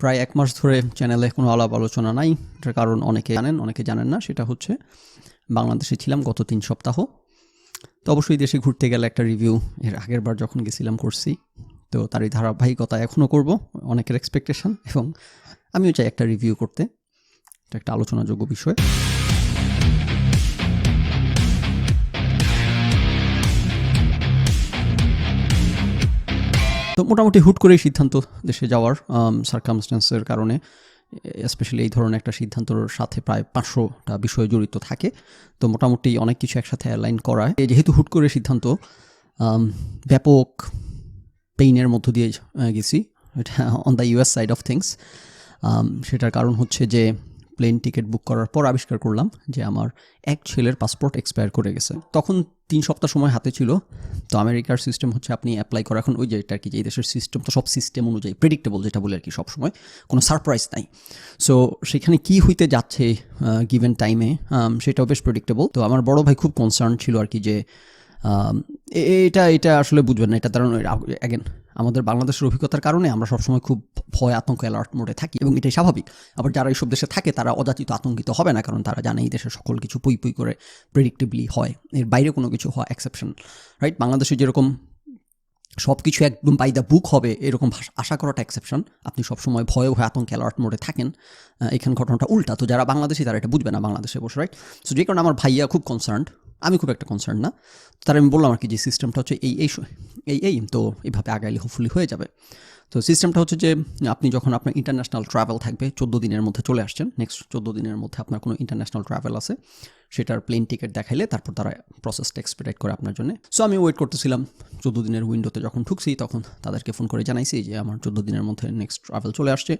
প্রায় ১ মাস ধরে চ্যানেলে কোনো আলাপ আলোচনা নাই। এটার কারণ অনেকে জানেন, অনেকে জানেন না। সেটা হচ্ছে বাংলাদেশে ছিলাম গত ৩ সপ্তাহ। তো অবশ্যই দেশে ঘুরতে গেলে একটা রিভিউ এর আগেরবার যখন গেছিলাম করছি। তো তারই ধারাবাহিকতা এখনও করব, অনেকের এক্সপেকটেশন, এবং আমিও চাই একটা রিভিউ করতে। এটা একটা আলোচনাযোগ্য বিষয়। তো মোটামুটি হুট করেই সিদ্ধান্ত দেশে যাওয়ার, সার্কামস্ট্যান্সের কারণে। স্পেশালি এই ধরনের একটা সিদ্ধান্তর সাথে প্রায় ৫০০টা বিষয় জড়িত থাকে। তো মোটামুটি অনেক কিছু একসাথে অ্যালাইন করায়, যেহেতু হুট করে সিদ্ধান্ত, ব্যাপক পেইনের মধ্য দিয়ে গেছি, এটা on the US side of things. সেটার কারণ হচ্ছে যে প্লেন টিকিট বুক করার পর আবিষ্কার করলাম যে আমার এক ছেলের পাসপোর্ট এক্সপায়ার করে গেছে। তখন ৩ সপ্তাহ সময় হাতে ছিল। তো আমেরিকার সিস্টেম হচ্ছে আপনি অ্যাপ্লাই করা, এখন ওই যে এটা আর কি, যে এই দেশের সিস্টেম তো সব সিস্টেম অনুযায়ী প্রেডিক্টেবল, যেটা বলে আর কি, সবসময় কোনো সারপ্রাইজ নাই। সো সেখানে কি হইতে যাচ্ছে গিভেন টাইমে, সেটাও বেশ প্রেডিক্টেবল। তো আমার বড় ভাই খুব কনসার্ন ছিল আর কি, যে এটা আসলে বুঝবেন না, এটা কারণ অ্যাগেন আমাদের বাংলাদেশের অভিজ্ঞতার কারণে আমরা সবসময় খুব ভয়, আতঙ্ক, অ্যালার্ট মোডে থাকি, এবং এটাই স্বাভাবিক। আবার যারা এইসব দেশে থাকে তারা অযাচিত আতঙ্কিত হবে না, কারণ তারা জানে এই দেশের সকল কিছু পুই পুই করে প্রেডিক্টেবলি হয়, এর বাইরে কোনো কিছু হওয়া এক্সেপশন, রাইট? বাংলাদেশে যেরকম সব কিছু একদম বাই দ্য বুক হবে এরকম আশা করাটা এক্সেপশন, আপনি সবসময় ভয়ে ভয়ে আতঙ্কে অ্যালার্ট মোডে থাকেন। এখানে ঘটনাটা উল্টা। তো যারা বাংলাদেশি তারা এটা বুঝবে না বাংলাদেশে বসে, রাইট? সো যে কারণে আমার ভাইয়া খুব কনসার্ন, আমি খুব একটা কনসার্ন না। তার আমি বললাম আর কি যে সিস্টেমটা হচ্ছে এই তো এইভাবে আগাইলে হোপফুলি হয়ে যাবে। তো সিস্টেমটা হচ্ছে যে আপনি যখন আপনার ইন্টারন্যাশনাল ট্রাভেল থাকবে, 14 দিনের মধ্যে চলে আসছেন, নেক্সট 14 দিনের মধ্যে আপনার কোনো ইন্টারন্যাশনাল ট্রাভেল আছে, সেটার প্লেন টিকিট দেখাইলে তারপর তারা প্রসেসটা এক্সপেডিট করে আপনার জন্য। সো আমি ওয়েট করতেছিলাম। 14 দিনের উইন্ডোতে যখন ঢুকছি তখন তাদেরকে ফোন করে জানাইছি যে আমার 14 দিনের মধ্যে নেক্সট ট্রাভেল চলে আসছে।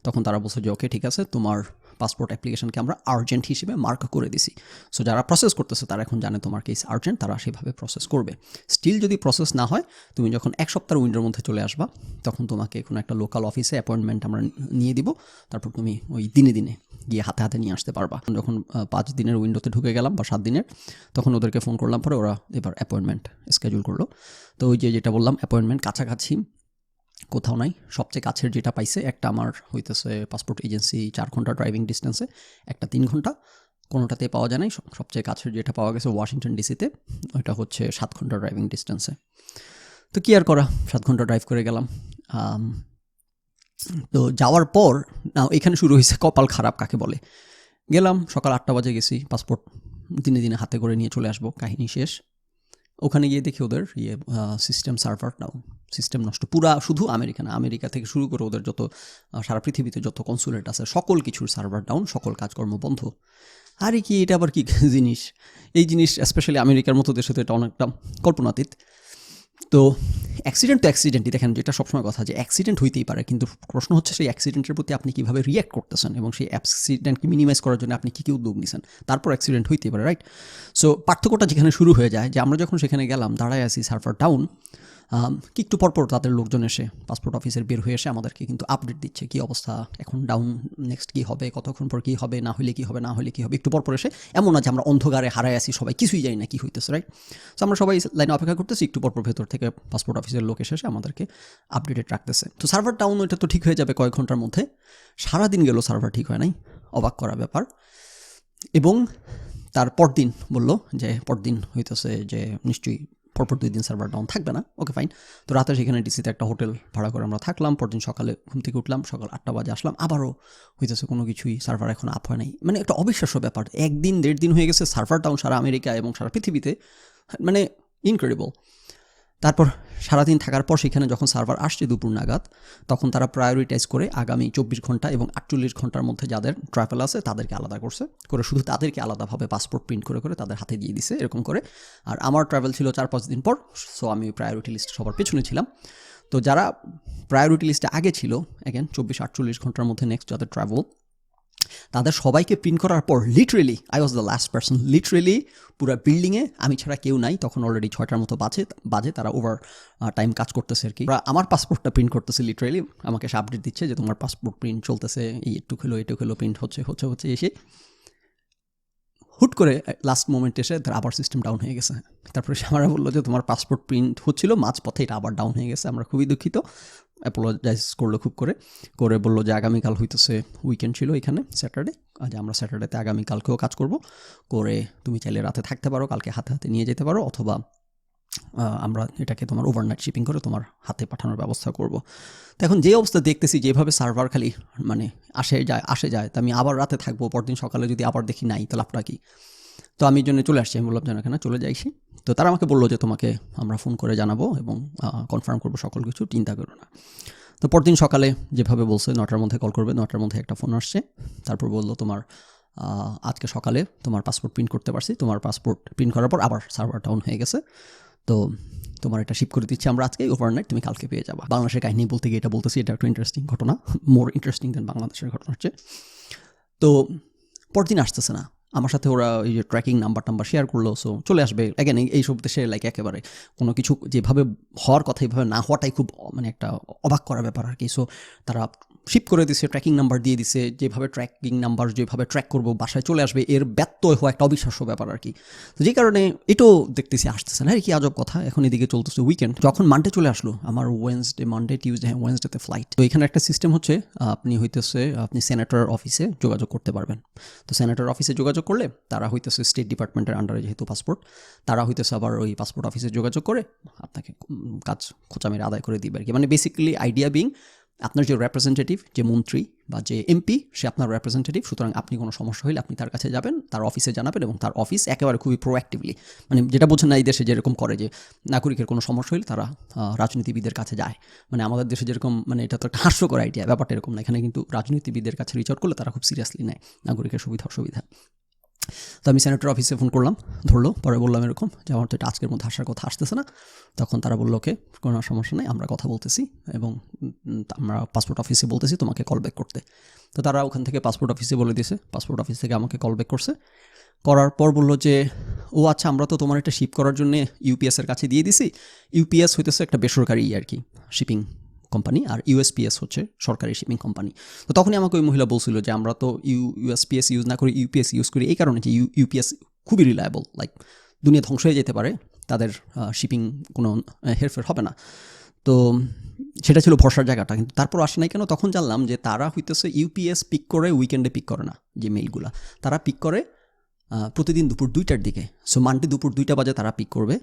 তখন তারা বলছে যে ওকে, ঠিক আছে, তোমার পাসপোর্ট অ্যাপ্লিকেশনকে আমরা আর্জেন্ট হিসেবে মার্ক করে দিছি। সো যারা প্রসেস করতেছে তারা এখন জানে তোমার কেস আর্জেন্ট, তারা সেভাবে প্রসেস করবে। স্টিল যদি প্রসেস না হয়, তুমি যখন 1 সপ্তাহের উইন্ডোর মধ্যে চলে আসবা, তখন তোমাকে কোনো একটা লোকাল অফিসে অ্যাপয়েন্টমেন্ট আমরা নিয়ে দিব। তারপর তুমি ওই দিনে দিনে গিয়ে হাতে হাতে নিয়ে আসতে পারবা। যখন 5 দিনের উইন্ডোতে ঢুকে গেলাম বা 7 দিনের, তখন ওদেরকে ফোন করলাম, পরে ওরা এবার অ্যাপয়েন্টমেন্ট স্কেডিউল করলো। তো ওই যেটা বললাম, অ্যাপয়েন্টমেন্ট কাছাকাছি কোথাও নাই। সবচেয়ে কাছের যেটা পাইছে, একটা আমার হইতেছে পাসপোর্ট এজেন্সি 4 ঘন্টা ড্রাইভিং ডিস্টেন্সে, একটা 3 ঘন্টা, কোনোটাতে পাওয়া যায় নাই। সবচেয়ে কাছের যেটা পাওয়া গেছে ওয়াশিংটন ডিসিতে, ওইটা হচ্ছে 7 ঘন্টা ড্রাইভিং ডিস্টেন্সে। তো কি আর করা, 7 ঘন্টা ড্রাইভ করে গেলাম। তো যাওয়ার পর এখানে শুরু হয়েছে কপাল খারাপ কাকে বলে। গেলাম সকাল 8টা বাজে গেছি, পাসপোর্ট দিনে দিনে হাতে করে নিয়ে চলে আসবো, কাহিনী শেষ। ওখানে গিয়ে দেখি ওদের সিস্টেম সার্ভার ডাউন, সিস্টেম নষ্ট পুরা। শুধু আমেরিকা থেকে শুরু করে ওদের যত সারা পৃথিবীতে যত কনসুলেট আছে সকল কিছুর সার্ভার ডাউন, সকল কাজকর্ম বন্ধ। আরে কি, এটা আবার কি জিনিস? এই জিনিস স্পেশালি আমেরিকার মতো দেশে তো এটা অনেকটা কল্পনাতীত। তো অ্যাক্সিডেন্টই দেখেন, যেটা সবসময় কথা, যে অ্যাক্সিডেন্ট হইতেই পারে, কিন্তু প্রশ্ন হচ্ছে সেই অ্যাক্সিডেন্টের প্রতি আপনি কীভাবে রিয়্যাক্ট করতেছেন, এবং সেই অ্যাক্সিডেন্টকে মিনিমাইজ করার জন্য আপনি কী কী উদ্যোগ নিছেন, তারপর অ্যাক্সিডেন্ট হইতেই পারে, রাইট? সো পার্থক্যটা যেখানে শুরু হয়ে যায়, যে আমরা যখন সেখানে গেলাম, দাঁড়ায় আছি, সার্ভার ডাউন, কি একটু পরপর তাদের লোকজন এসে পাসপোর্ট অফিসের বের হয়ে এসে আমাদেরকে কিন্তু আপডেট দিচ্ছে, কী অবস্থা, এখন ডাউন, নেক্সট কী হবে, কতক্ষণ পর কী হবে, না হলে কী হবে, না হলে কী হবে, একটু পরপর এসে। এমন না যে আমরা অন্ধকারে হারায় আছি, সবাই কিছুই জানি না কী হইতেছে, রাইট? সো আমরা সবাই লাইনে অপেক্ষা করতেছি, একটু পরপর ভেতর থেকে পাসপোর্ট অফিসের লোক এসে আমাদেরকে আপডেটেড রাখতেছে। তো সার্ভার ডাউন, ওইটা তো ঠিক হয়ে যাবে কয়েক ঘন্টার মধ্যে। সারাদিন গেল, সার্ভার ঠিক হয় নাই, অবাক করা ব্যাপার। এবং তার পরদিন বললো যে পরদিন হইতেছে যে নিশ্চয়ই পরপর 2 দিন সার্ভার ডাউন থাকবে না। ওকে, ফাইন। তো রাতে সেখানে ডিসিতে একটা হোটেল ভাড়া করে আমরা থাকলাম। পরদিন সকালে ঘুম থেকে উঠলাম, সকাল 8টা বাজে আসলাম, আবারও হইতেছে কোনো কিছুই, সার্ভার এখন আপ হয় নাই। মানে একটা অবিশ্বাস্য ব্যাপার, 1 দিন 1.5 দিন হয়ে গেছে সার্ভার ডাউন সারা আমেরিকা এবং সারা পৃথিবীতে, মানে ইনক্রেডিবল। তারপর সারাদিন থাকার পর সেখানে যখন সার্ভার আসছে দুপুর নাগাদ, তখন তারা প্রায়োরিটাইজ করে আগামী 24 ঘন্টা এবং 48 ঘন্টার মধ্যে যাদের ট্রাভেল আছে তাদেরকে আলাদা করে শুধু তাদেরকে আলাদাভাবে পাসপোর্ট প্রিন্ট করে তাদের হাতে দিয়ে দিছে, এরকম করে। আর আমার ট্রাভেল ছিল 4-5 দিন পর, সো আমি প্রায়োরিটি লিস্ট সবার পেছনে ছিলাম। তো যারা প্রায়োরিটি লিস্টে আগে ছিল, অ্যাগেন 24-48 ঘন্টার মধ্যে নেক্সট যাদের ট্রাভেল, তাদের সবাইকে প্রিন্ট করার পর literally I was the last person. Literally পুরো বিল্ডিংয়ে আমি ছাড়া কেউ নাই। তখন অলরেডি 6টার মতো বাজে, তারা ওভার টাইম কাজ করতেছে আর কি। আমার পাসপোর্টটা প্রিন্ট করতেছে, লিটারেলি আমাকে এসে আপডেট দিচ্ছে যে তোমার পাসপোর্ট প্রিন্ট চলতেছে, এই একটু খেলো প্রিন্ট হচ্ছে এসে হুট করে লাস্ট মোমেন্ট এসে তার আবার সিস্টেম ডাউন হয়ে গেছে। তারপরে সে আমরা বললো যে তোমার পাসপোর্ট প্রিন্ট হচ্ছিল, মাঝপথে এটা আবার ডাউন হয়ে গেছে, আমরা খুবই দুঃখিত। অ্যাপোলোজাইজ করলো খুব করে বললো যে আগামীকাল হইতেছে উইকেন্ড ছিল এখানে স্যাটারডে, যে আমরা স্যাটারডেতে আগামীকালকেও কাজ করব, করে তুমি চাইলে রাতে থাকতে পারো, কালকে হাতে হাতে নিয়ে যেতে পারো, অথবা আমরা এটাকে তোমার ওভারনাইট শিপিং করে তোমার হাতে পাঠানোর ব্যবস্থা করব। তো এখন যে অবস্থা দেখতেছি, যেভাবে সার্ভার খালি মানে আসে যায়, তো আমি আবার রাতে থাকবো, পরদিন সকালে যদি আবার দেখি নাই তাহলে আপনার কি। তো আমি জন্য চলে আসছি, আমি বললাম যেন এখানে চলে যাইছি। তো তারা আমাকে বললো যে তোমাকে আমরা ফোন করে জানাবো এবং কনফার্ম করবো সকল কিছু, চিন্তা করো না। তো পরদিন সকালে যেভাবে বলছে 9টার মধ্যে কল করবে, 9টার মধ্যে একটা ফোন আসছে। তারপর বললো তোমার আজকে সকালে তোমার পাসপোর্ট প্রিন্ট করতে পারছি, তোমার পাসপোর্ট প্রিন্ট করার পর আবার সার্ভার ডাউন হয়ে গেছে, তো তোমার এটা শিপ করে দিচ্ছি আমরা আজকে, ওভারনাইট তুমি কালকে পেয়ে যাবা। বাংলাদেশের কাহিনী বলতে গিয়ে এটা বলতেছি, এটা একটা ইন্টারেস্টিং ঘটনা, মোর ইন্টারেস্টিং দেন বাংলাদেশের ঘটনা হচ্ছে। তো পরদিন আসতেছে না আমার সাথে, ওরা এই যে ট্র্যাকিং নাম্বার শেয়ার করলো, সো চলে আসবে অ্যাগেন। এইসব দেশে লাইক একেবারে কোনো কিছু যেভাবে হওয়ার কথা এইভাবে না হওয়াটাই খুব মানে একটা অবাক করার ব্যাপার আর কি। সো তারা শিপ করে দিছে, ট্র্যাকিং নাম্বার দিয়ে দিছে, যেভাবে ট্র্যাকিং নাম্বার যেভাবে ট্র্যাক করবো বাসায় চলে আসবে, এর ব্যত্যয় হওয়া একটা অবিশ্বাস্য ব্যাপার আর কি। তো যে কারণে এটাও দেখতেছি আসতেছে না, কি আজব কথা। এখন এদিকে চলতেছে উইকেন্ড, যখন মানডে চলে আসলো, আমার মানডে টিউসডে ওয়েনসডেতে ফ্লাইট। তো এখানে একটা সিস্টেম হচ্ছে, আপনি সেনেটর অফিসে যোগাযোগ করতে পারবেন। তো সেনেটর অফিসে যোগাযোগ করলে তারা হইতেছে স্টেট ডিপার্টমেন্টের আন্ডারে যেহেতু পাসপোর্ট, তারা হইতেছে আবার ওই পাসপোর্ট অফিসে যোগাযোগ করে আপনাকে কাজ খোঁচা মেরে আদায় করে দিবে আর কি। মানে বেসিক্যালি আইডিয়া বিং, আপনার যে রিপ্রেজেন্টেটিভ, যে মন্ত্রী বা যে এমপি, সে আপনার রিপ্রেজেন্টেটিভ, সুতরাং আপনি কোনো সমস্যা হলে আপনি তার কাছে যাবেন, তার অফিসে জানাবেন, এবং তার অফিস একেবারে খুবই প্রোঅ্যাক্টিভলি, মানে যেটা বোঝেন না এই দেশে যেরকম করে যে নাগরিকের কোনো সমস্যা হলে তারা রাজনীতিবিদের কাছে যায়, মানে আমাদের দেশে যেরকম, মানে এটা তো একটা হাস্যকর আইডিয়া, ব্যাপারটা এরকম না। এখানে কিন্তু রাজনীতিবিদের কাছে রিচ আউট করলে তারা খুব সিরিয়াসলি নেয় নাগরিকের সুবিধা অসুবিধা। তো আমি সেনেটর অফিসে ফোন করলাম, ধরলো, পরে বললাম এরকম যে আমার তো এটা আজকের মধ্যে আসার কথা আসতেছে না। তখন তারা বললো ওকে, কোনো সমস্যা নেই, আমরা কথা বলতেছি এবং আমরা পাসপোর্ট অফিসে বলতেছি তোমাকে কল ব্যাক করতে। তো তারা ওখান থেকে পাসপোর্ট অফিসে বলে দিয়েছে, পাসপোর্ট অফিস থেকে আমাকে কল ব্যাক করছে। করার পর বললো যে ও আচ্ছা, আমরা তো তোমার এটা শিপ করার জন্য ইউপিএসের কাছে দিয়ে দিছি। ইউপিএস হইতেছে একটা বেসরকারি আর কি শিপিং কোম্পানি, আর ইউএসপিএস হচ্ছে সরকারি শিপিং কোম্পানি। তো তখনই আমাকে ওই মহিলা বলছিল যে আমরা তো ইউএসপিএস ইউজ না করি, ইউপিএস ইউজ করি এই কারণে যে ইউপিএস খুবই রিলায়েবল, লাইক দুনিয়া ধ্বংস হয়ে যেতে পারে, তাদের শিপিং কোনো হেরফের হবে না। তো সেটা ছিল ভরসার জায়গাটা, কিন্তু তারপর আসে নাই কেন। তখন জানলাম যে তারা হইতেছে ইউপিএস পিক করে, উইকেন্ডে পিক করে না যে মেইলগুলা, তারা পিক করে প্রতিদিন দুপুর 2টার দিকে। সো মানডে দুপুর 2টা বাজে তারা পিক করবে।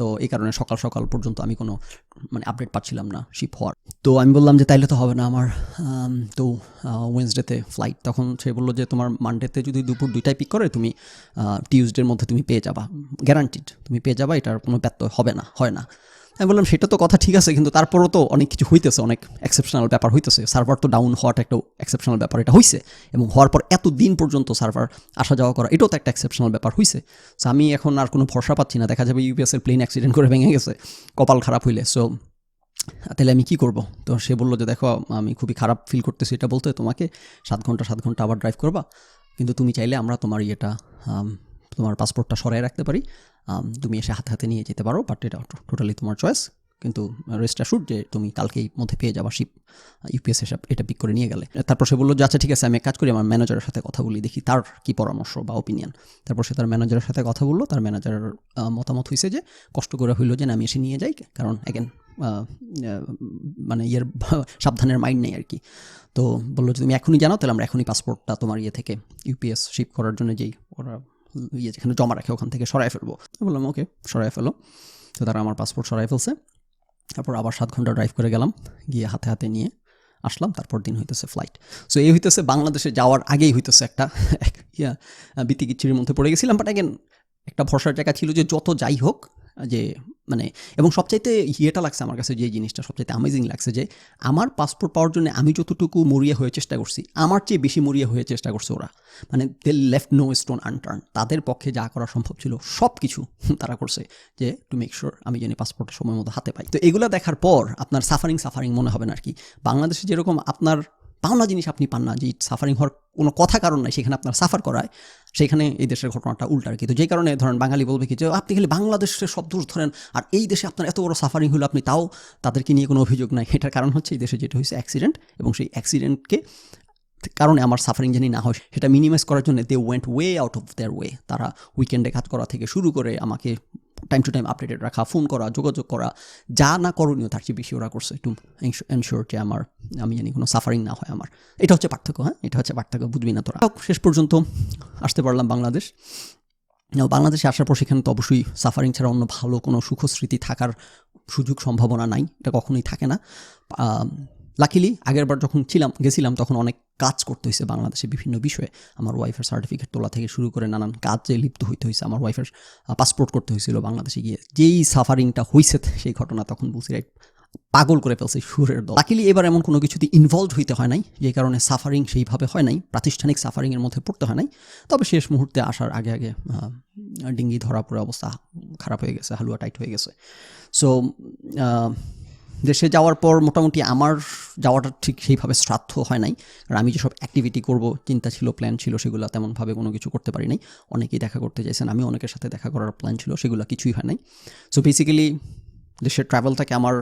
তো এই কারণে সকাল সকাল পর্যন্ত আমি কোনো মানে আপডেট পাচ্ছিলাম না শিপ হওয়ার। তো আমি বললাম যে তাইলে তো হবে না আমার, তো ওয়েনসডেতে ফ্লাইট। তখন সে বললো যে তোমার মানডেতে যদি দুপুর 2টায় পিক করে, তুমি টিউসডের মধ্যে তুমি পেয়ে যাবা, গ্যারান্টিড তুমি পেয়ে যাবা, এটার কোনো ব্যত্যয় হবে না, হয় না। আমি বললাম সেটা তো কথা ঠিক আছে, কিন্তু তারপরও তো অনেক কিছু হইতেছে, অনেক এক্সেপশনাল ব্যাপার হইতেছে। সার্ভার তো ডাউন হওয়াটা একটা এক্সেপশনাল ব্যাপার, এটা হয়েছে, এবং হওয়ার পর এত দিন পর্যন্ত সার্ভার আসা যাওয়া করা, এটাও তো একটা এক্সেপশনাল ব্যাপার হয়েছে। সো আমি এখন আর কোনো ভরসা পাচ্ছি না, দেখা যাবে ইউপিএসের প্লেন অ্যাক্সিডেন্ট করে ভেঙে গেছে, কপাল খারাপ হইলে। সো তাহলে আমি কী করবো? তো সে বললো যে দেখো, আমি খুবই খারাপ ফিল করতেছি এটা বলতে, তোমাকে 7 ঘন্টা আবার ড্রাইভ করবা, কিন্তু তুমি চাইলে আমরা তোমার তোমার পাসপোর্টটা সরাই রাখতে পারি, তুমি এসে হাতে হাতে নিয়ে যেতে পারো, বাট এটা টোটালি তোমার চয়েস, কিন্তু রেস্ট অ্যাশুড যে তুমি কালকেই মধ্যে পেয়ে যাবা শিপ, ইউপিএস এসে এটা পিক করে নিয়ে গেলে। তারপর সে বললো যে আচ্ছা ঠিক আছে, আমি এক কাজ করি, আমার ম্যানেজারের সাথে কথা বলি, দেখি তার কী পরামর্শ বা ওপিনিয়ন। তারপর সে তার ম্যানেজারের সাথে কথা বললো, তার ম্যানেজারের মতামত হয়েছে যে কষ্ট করে হইলো যে আমি এসে নিয়ে যাই, কারণ অ্যাগেন মানে সাবধানের মাইন্ড নেই আর কি। তো বললো যে তুমি এখনই জানাও, তাহলে আমরা এখনই পাসপোর্টটা তোমার থেকে ইউপিএস শিপ করার জন্য যেই ওরা যেখানে জমা রাখে ওখান থেকে সরাই ফেলবো। বললাম ওকে, সরাই ফেলো। তো তারা আমার পাসপোর্ট সরাই ফেলছে। তারপর আবার 7 ঘন্টা ড্রাইভ করে গেলাম, গিয়ে হাতে হাতে নিয়ে আসলাম। তারপর দিন হইতেছে ফ্লাইট। সো এই হইতেছে বাংলাদেশে যাওয়ার আগেই হইতেছে একটা বিতিকিচ্ছিরির মধ্যে পড়ে গেছিলাম। বাট অ্যাগেন একটা ভরসার জায়গা ছিল যে যত যাই হোক, যে মানে, এবং সবচাইতে ইয়েটা লাগছে আমার কাছে, যে জিনিসটা সবচাইতে অ্যামেজিং লাগছে, যে আমার পাসপোর্ট পাওয়ার জন্য আমি যতটুকু মরিয়া হয়ে চেষ্টা করছি, আমার চেয়ে বেশি মরিয়া হয়ে চেষ্টা করছে ওরা। মানে দে লেফট নো স্টোন আনটার্ন, তাদের পক্ষে যা করা সম্ভব ছিল সব কিছু তারা করছে, যে টু মেক শিওর আমি জানি পাসপোর্টের সময় মতো হাতে পাই। তো এগুলো দেখার পর আপনার সাফারিং মনে হবে না আর কি। বাংলাদেশে যেরকম আপনার পাওনা জিনিস আপনি পান না, যে সাফারিং হওয়ার কোনো কথা কারণ নাই, সেখানে আপনার সাফার করায়, সেখানে এই দেশের ঘটনাটা উল্টা আর কি। তো যে কারণে ধরেন বাঙালি বলবে কি যে আপনি খালি বাংলাদেশের সব দোষ ধরেন, আর এই দেশে আপনার এত বড় সাফারিং হলো, আপনি তাও তাদেরকে নিয়ে কোনো অভিযোগ নাই। এটার কারণ হচ্ছে এই দেশে যেটা হয়েছে অ্যাক্সিডেন্ট, এবং সেই অ্যাক্সিডেন্টকে কারণে আমার সাফারিং জানি না হয় সেটা মিনিমাইজ করার জন্য they went way out of their way. তারা উইকেন্ডে কাজ করা থেকে শুরু করে আমাকে টাইম টু টাইম আপডেটেড রাখা, ফোন করা, যোগাযোগ করা, যা না করণীয় তার চেয়ে বেশি ওরা করছে টু এনশিওর যে আমি জানি কোনো সাফারিং না হয় আমার। এটা হচ্ছে পার্থক্য। এটা হচ্ছে পার্থক্য, বুঝবি না তোরা। শেষ পর্যন্ত আসতে পারলাম বাংলাদেশ। বাংলাদেশে আসার পর সেখানে তো অবশ্যই সাফারিং ছাড়া অন্য ভালো কোনো সুখস্মৃতি থাকার সুযোগ সম্ভাবনা নাই, এটা কখনোই থাকে না। লাকিলি আগেরবার যখন গেছিলাম তখন অনেক কাজ করতে হয়েছে বাংলাদেশে বিভিন্ন বিষয়ে। আমার ওয়াইফের সার্টিফিকেট তোলা থেকে শুরু করে নানান কাজে লিপ্ত হইতে হয়েছে। আমার ওয়াইফের পাসপোর্ট করতে হয়েছিল বাংলাদেশে গিয়ে। যেই সাফারিংটা হয়েছে সেই ঘটনা তখন বলছি রাইট পাগল করে ফেলছে সুরের দল। লাকিলি এবার এমন কোনো কিছুতে ইনভলভ হইতে হয় নাই, যে কারণে সাফারিং সেইভাবে হয় নাই, প্রাতিষ্ঠানিক সাফারিংয়ের মধ্যে পড়তে হয় নাই। তবে শেষ মুহূর্তে আসার আগে ডিঙ্গি ধরা পড়ে অবস্থা খারাপ হয়ে গেছে, হালুয়া টাইট হয়ে গেছে। সো দেশে যাওয়ার পর মোটামুটি আমার যাওয়াটা ঠিক সেইভাবে শ্রাদ্ধ হয় নাই, কারণ আমি যেসব অ্যাক্টিভিটি করব চিন্তা ছিল, প্ল্যান ছিল, সেগুলো তেমনভাবে কোনো কিছু করতে পারি নাই। অনেকেই দেখা করতে চাইছেন, আমি অনেকের সাথে দেখা করার প্ল্যান ছিল, সেগুলো কিছুই হয় নাই। সো বেসিক্যালি দেশের ট্রাভেলটাকে আমার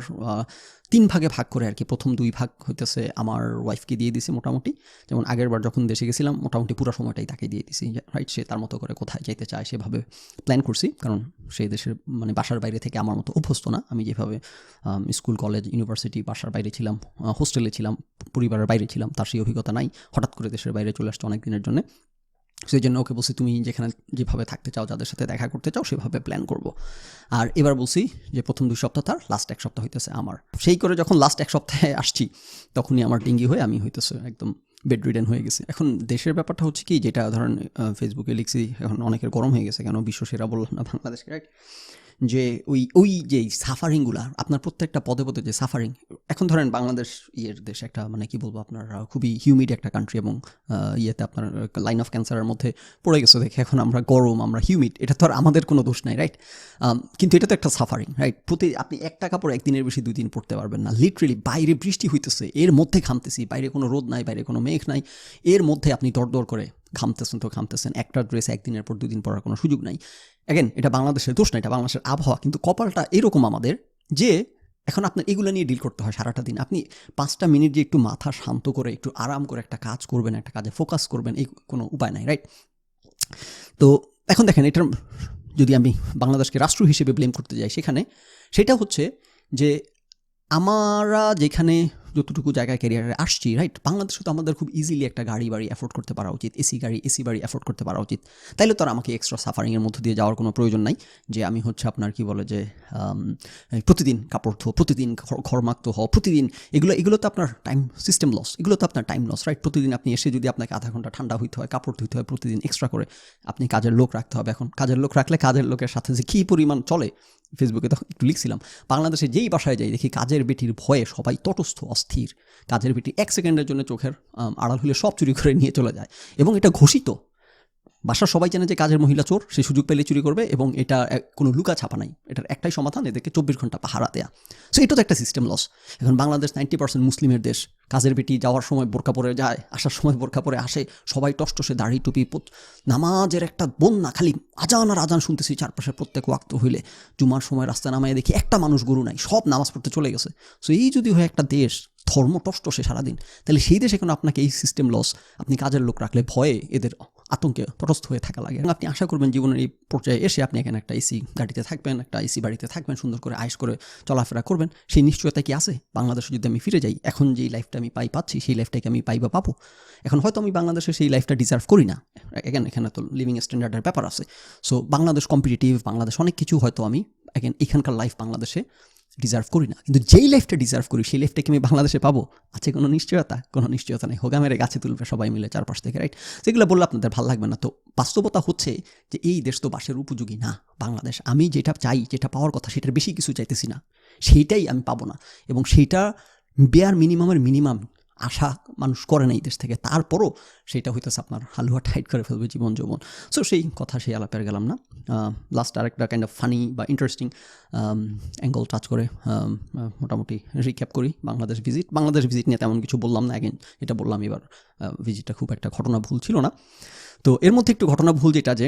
3 ভাগে ভাগ করে আর কি। প্রথম 2 ভাগ হইতেছে আমার ওয়াইফকে দিয়ে দিছি মোটামুটি। যেমন আগেরবার যখন দেশে গেছিলাম মোটামুটি পুরো সময়টাই তাকে দিয়ে দিছি, রাইট। সে তার মতো করে কোথায় যেতে চায় সেভাবে প্ল্যান করছি, কারণ সেই দেশের মানে বাসার বাইরে থেকে আমার মতো অভ্যস্ত না। আমি যেভাবে স্কুল, কলেজ, ইউনিভার্সিটি বাসার বাইরে ছিলাম, হোস্টেলে ছিলাম, পরিবারের বাইরে ছিলাম, তার সেই অভিজ্ঞতা নাই। হঠাৎ করে দেশের বাইরে চলে আসছে অনেক দিনের জন্য। সেই জন্য ওকে বলছি তুমি যেখানে যেভাবে থাকতে চাও, যাদের সাথে দেখা করতে চাও, সেভাবে প্ল্যান করব। আর এবার বলছি যে প্রথম 2 সপ্তাহ তার, লাস্ট 1 সপ্তাহ হইতেছে আমার। সেই করে যখন লাস্ট 1 সপ্তাহে আসছি তখনই আমার ডেঙ্গি হয়ে আমি হইতেছে একদম বেড রিডেন হয়ে গেছি। এখন দেশের ব্যাপারটা হচ্ছে কি, যেটা ধরেন ফেসবুকে লিখছি, এখন অনেকের গরম হয়ে গেছে, কেন বিশ্ব সেরা বললাম না বাংলাদেশকে, রাইট। যে ওই যে সাফারিংগুলা আপনার প্রত্যেকটা পদে পদে যে সাফারিং, এখন ধরেন বাংলাদেশ দেশ একটা মানে কি বলবো আপনার খুবই হিউমিড একটা কান্ট্রি, এবং ইয়েতে আপনার লাইন অফ ক্যান্সারের মধ্যে পড়ে গেছে দেখে এখন আমরা গরম, আমরা হিউমিড, এটা তো আর আমাদের কোনো দোষ নাই, রাইট। কিন্তু এটা তো একটা সাফারিং, রাইট। আপনি একটা কাপড় একদিনের বেশি 2 দিন পরতে পারবেন না। লিটারেলি বাইরে বৃষ্টি হইতেছে, এর মধ্যে ঘামতেছি, বাইরে কোনো রোদ নাই, বাইরে কোনো মেঘ নাই, এর মধ্যে আপনি দরদর করে ঘামতেছেন। একটা ড্রেস 1 দিনের পর 2 দিন পরার কোনো সুযোগ নাই। অ্যাগেন এটা বাংলাদেশের দোষ না, এটা বাংলাদেশের আবহাওয়া। কিন্তু কপালটা এরকম আমাদের যে এখন আপনার এগুলো নিয়ে ডিল করতে হয় সারাটা দিন। আপনি 5টা মিনিট যে একটু মাথা শান্ত করে একটু আরাম করে একটা কাজ করবেন, একটা কাজে ফোকাস করবেন, এই কোনো উপায় নাই, রাইট। তো এখন দেখেন, এটার যদি আমি বাংলাদেশকে রাষ্ট্র হিসেবে ব্লেম করতে যাই, সেটা হচ্ছে যে আমরা যেখানে যতটুকু জায়গায় ক্যারিয়ারে আসছি, রাইট, বাংলাদেশে তো আমাদের খুব ইজিলি একটা গাড়ি বাড়ি অ্যাফোর্ড করতে পারা উচিত, এসি বাড়ি অ্যাফোর্ড করতে পারা উচিত। তাইলে তো আর আমাকে এক্সট্রা সাফারিংয়ের মধ্যে দিয়ে যাওয়ার কোনো প্রয়োজন নাই, যে আমি হচ্ছে আপনার কি বলে যে প্রতিদিন কাপড় ধো, প্রতিদিন ঘর মাখতে হও, প্রতিদিন এগুলো তো আপনার টাইম সিস্টেম লস, এগুলো তো আপনার টাইম লস, রাইট। প্রতিদিন আপনি এসে যদি আপনাকে আধা ঘন্টা ঠান্ডা হইতে হয়, কাপড় ধুইতে হয়, প্রতিদিন এক্সট্রা করে আপনি কাজের লোক রাখতে হবে। এখন কাজের লোক রাখলে কাজের লোকের সাথে যে কী পরিমাণ চলে, ফেসবুকে তো একটু লিখছিলাম, বাংলাদেশে যেই বাসায় যাই দেখি কাজের বেটির ভয়ে সবাই তটস্থ, অস্থির। কাজের বেটি 1 সেকেন্ডের জন্য চোখের আড়াল হলে সব চুরি করে নিয়ে চলে যায়, এবং এটা ঘোষিত। বাসার সবাই জানে যে কাজের মহিলা চোর, সে সুযোগ পেলে চুরি করবে, এবং এটা কোনো লুকা ছাপা নাই। এটার একটাই সমাধান, এদেরকে 24 ঘন্টা পাহারা দেয়া। সো এটা তো একটা সিস্টেম লস। এখন বাংলাদেশ 90% মুসলিমের দেশ, কাজের বেটি যাওয়ার সময় বোরকা পরে যায়, আসার সময় বোরকা পরে আসে, সবাই টসটসে দাড়ি টুপি, নামাজের একটা বন্যা, খালি আজান আর আজান শুনতেছি চারপাশে। প্রত্যেক ওয়াক্ত হইলে জুমার সময় রাস্তায় নামায় দেখি একটা মানুষ গরু নাই, সব নামাজ পড়তে চলে গেছে। সো এই যদি হয় একটা দেশ ধর্ম টসটসে সারাদিন, তাহলে সেই দেশে কেন আপনাকে এই সিস্টেম লস, আপনি কাজের লোক রাখলে ভয়ে এদের আতঙ্কে তটস্থ হয়ে থাকা লাগে। আপনি আশা করবেন জীবনের এই পর্যায়ে এসে আপনি এখানে একটা এসি গাড়িতে থাকবেন, একটা এসি বাড়িতে থাকবেন, সুন্দর করে আয়েশ করে চলাফেরা করবেন। সেই নিশ্চয়তা কি আছে? বাংলাদেশে যদি আমি ফিরে যাই, এখন যেই লাইফটা আমি পাচ্ছি, সেই লাইফটাকে আমি পাই বা পাবো? এখন হয়তো আমি বাংলাদেশে সেই লাইফটা ডিজার্ভ করি না। এখানে তো লিভিং স্ট্যান্ডার্ডের ব্যাপার আছে। সো বাংলাদেশ কম্পিটিটিভ, বাংলাদেশ অনেক কিছু হয়তো আমি এখানকার লাইফ বাংলাদেশে ডিজার্ভ করি না, কিন্তু যেই লাইফটা ডিজার্ভ করি সেই লাইফটাকে আমি বাংলাদেশে পাবো? আছে কোনো নিশ্চয়তা? কোনো নিশ্চয়তা নেই। হোগা মেরে গাছে তুলবে সবাই মিলে চারপাশ থেকে, রাইট। সেগুলো বললে আপনাদের ভালো লাগবে না। তো বাস্তবতা হচ্ছে যে এই দেশ তো বাসের উপযোগী না বাংলাদেশ। আমি যেটা চাই, যেটা পাওয়ার কথা, সেটার বেশি কিছু চাইতেছি না, সেইটাই আমি পাবো না। এবং সেইটা বেয়ার মিনিমাম আশা মানুষ করে না এই দেশ থেকে। তারপরও সেটা হইতেছে আপনার হালুয়া টাইট করে ফেলবে জীবন যৌবন। সো সেই কথা সেই আলাপের গেলাম না। লাস্ট আরেকটা কাইন্ড অফ ফানি বা ইন্টারেস্টিং অ্যাঙ্গল টাচ করে মোটামুটি রিক্যাপ করি বাংলাদেশ ভিজিট নিয়ে তেমন কিছু বললাম না। এটা বললাম এবার ভিজিটটা খুব একটা ঘটনা ভুল ছিল না। তো এর মধ্যে একটু ঘটনা ভুল যেটা, যে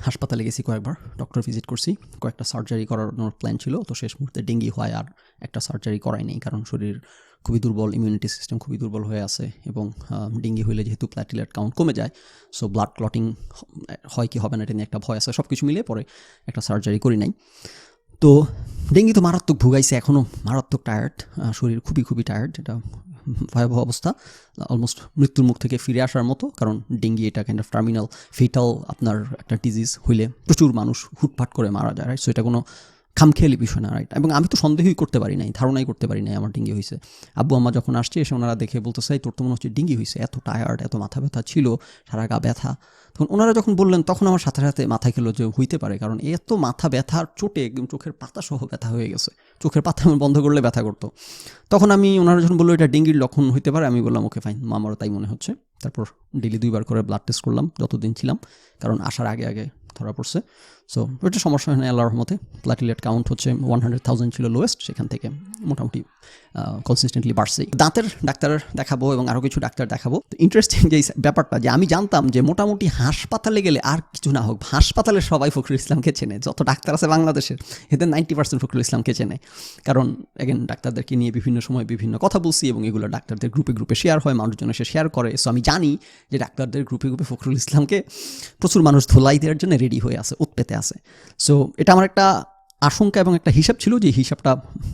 হাসপাতালে গেছি কয়েকবার, ডক্টর ভিজিট করছি, কয়েকটা সার্জারি করানোর প্ল্যান ছিল, তো শেষ মুহূর্তে ডেঙ্গি হয় আর একটা সার্জারি করাই নেই, কারণ শরীর খুবই দুর্বল, ইমিউনিটি সিস্টেম খুবই দুর্বল হয়ে আছে, এবং ডেঙ্গি হইলে যেহেতু প্ল্যাটিলেট কাউন্ট কমে যায়, সো ব্লাড ক্লটিং হয় কি হবে না এটা নিয়ে একটা ভয় আছে, সব কিছু মিলিয়ে পরে একটা সার্জারি করি নাই। তো ডেঙ্গি তো মারাত্মক ভুগাইছে, এখনও মারাত্মক টায়ার্ড, শরীর খুবই খুবই টায়ার্ড, এটা ভয়াবহ অবস্থা, অলমোস্ট মৃত্যুর মুখ থেকে ফিরে আসার মতো, কারণ ডেঙ্গি এটা কাইন্ড অফ টার্মিনাল ফেটাল আপনার একটা ডিজিজ হইলে প্রচুর মানুষ হুটফাট করে মারা যায়, রাইট? সো এটা কোনো খামখেয়ালি বিষয় না, রাইট? এবং আমি তো সন্দেহই করতে পারি নাই, ধারণাই করতে পারি নাই আমার ডেঙ্গি হয়েছে। আব্বু আম্মা যখন আসছে এসে ওনারা দেখে বলতেছে তোর তো মনে হচ্ছে ডেঙ্গি হয়েছে, এত টায়ার্ড, এত মাথা ব্যথা ছিল, সারা গা ব্যথা। তখন ওনারা যখন বললেন তখন আমার সাথে সাথে মাথায় খেলো যে হইতে পারে, কারণ এত মাথা ব্যথার চোটে একদম চোখের পাতা সহ ব্যথা হয়ে গেছে, চোখের পাতা বন্ধ করলে ব্যথা করতো। তখন আমি ওনারা যখন বললো এটা ডেঙ্গির লক্ষণ হইতে পারে, আমি বললাম ওকে ফাইন, আমারও তাই মনে হচ্ছে। তারপর ডেইলি 2 বার করে ব্লাড টেস্ট করলাম যতদিন ছিলাম, কারণ আসার আগে আগে ধরা পড়ছে। সো ওইটা সমস্যা হয় না আল্লাহর রহমতে। প্ল্যাটিলেট কাউন্ট হচ্ছে 100,000 ছিল লোয়েস্ট, সেখান থেকে মোটামুটি কনসিস্টেন্টলি বাড়ছে। দাঁতের ডাক্তার দেখাবো এবং আরও কিছু ডাক্তার দেখাবো। তো ইন্টারেস্টিং যে ব্যাপারটা, যে আমি জানতাম যে মোটামুটি হাসপাতালে গেলে আর কিছু না হোক হাসপাতালে সবাই ফখরুল ইসলামকে চেনে, যত ডাক্তার আছে বাংলাদেশের এদের 90% ফখরুল ইসলামকে চেনে, কারণ এগেন ডাক্তারদেরকে নিয়ে বিভিন্ন সময় বিভিন্ন কথা বলছি এবং এগুলো ডাক্তারদের গ্রুপে গ্রুপে শেয়ার হয়, মানুষজন এসে শেয়ার করে। সো আমি জানি যে ডাক্তারদের গ্রুপে গ্রুপে ফখরুল ইসলামকে প্রচুর মানুষ ধোলাই দেওয়ার জন্য রেডি হয়ে আছে, উৎপেতে আছে। সো এটা আমার একটা আশঙ্কা এবং একটা হিসাব ছিল, যে হিসাবটা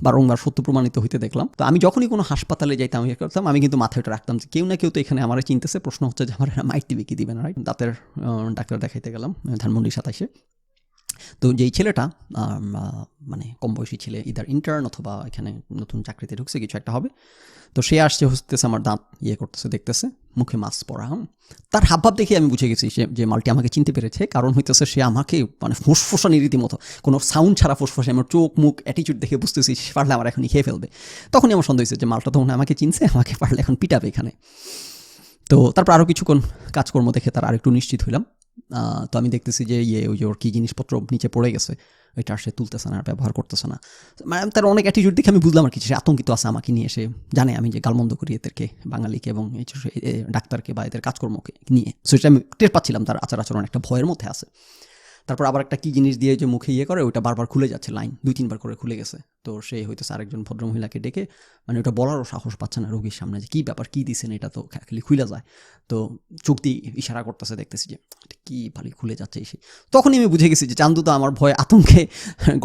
বারংবার সত্য প্রমাণিত হইতে দেখলাম। তো আমি যখনই কোনো হাসপাতালে যাইতাম ইয়ে করতাম, আমি কিন্তু মাথায় ওটা রাখতাম যে কেউ না কেউ তো এখানে আমার চিনতেছে, প্রশ্ন হচ্ছে যে আমার মাইট দিবে কি দিবে না, রাইট? দাঁতের ডাক্তার দেখাইতে গেলাম ধানমন্ডি 27-এ। তো যেই ছেলেটা মানে কম বয়সী ছেলে, ইদার ইন্টার্ন অথবা এখানে নতুন চাকরিতে ঢুকছে, কিছু একটা হবে, তো সে আসছে, হচ্ছে আমার দাঁত ইয়ে করতেছে, দেখতেছে, মুখে মাস্ক পরা। তার হাবভাব দেখে আমি বুঝে গেছি যে মালটি আমাকে চিনতে পেরেছে, কারণ হইতেছে সে আমাকে মানে ফুসফুসানি রীতিমতো, কোনো সাউন্ড ছাড়া ফুসফুসে, আমার চোখ মুখ অ্যাটিচিউড দেখে বুঝতেছি পারলে আমার এখনই খেয়ে ফেলবে। তখনই আমার সন্দেহ হয়েছে যে মালটা তখন আমাকে চিনছে, আমাকে পারলে এখন পিটাবে এখানে। তো তারপর আরও কিছুক্ষণ কাজকর্ম দেখে তার আরেকটু নিশ্চিত হইলাম। তো আমি দেখতেছি যে ওই যে ওর কী জিনিসপত্র নিচে পড়ে গেছে, ওইটা আর সে তুলতেছে না, আর ব্যবহার করতেছে না। মানে তার অনেক অ্যাটিটিউড দেখে আমি বুঝলাম আর কি সে আতঙ্কিত আছে আমাকে নিয়ে, সে জানে আমি যে গালমন্দ করি এদেরকে, বাঙালিকে এবং এই ডাক্তারকে বা এদের কাজকর্মকে নিয়ে। সো এটা আমি টের পাচ্ছিলাম তার আচার আচরণ একটা ভয়ের মধ্যে আছে। তারপর আবার একটা কী জিনিস দিয়ে যে মুখে ইয়ে করে, ওইটা বারবার খুলে যাচ্ছে, লাইন 2-3 বার করে খুলে গেছে। তো সে হইতেছে আরেকজন ভদ্রমহিলাকে ডেকে, মানে ওটা বলারও সাহস পাচ্ছে না রোগীর সামনে যে কী ব্যাপার, কী দিছেন, এটা তো খালি খুলে যায়। তো চোখ দিয়ে ইশারা করতেছে, দেখতেছি যে কী ভালো খুলে যাচ্ছে এসে। তখনই আমি বুঝে গেছি যে চান্দু তো আমার ভয়ে আতঙ্কে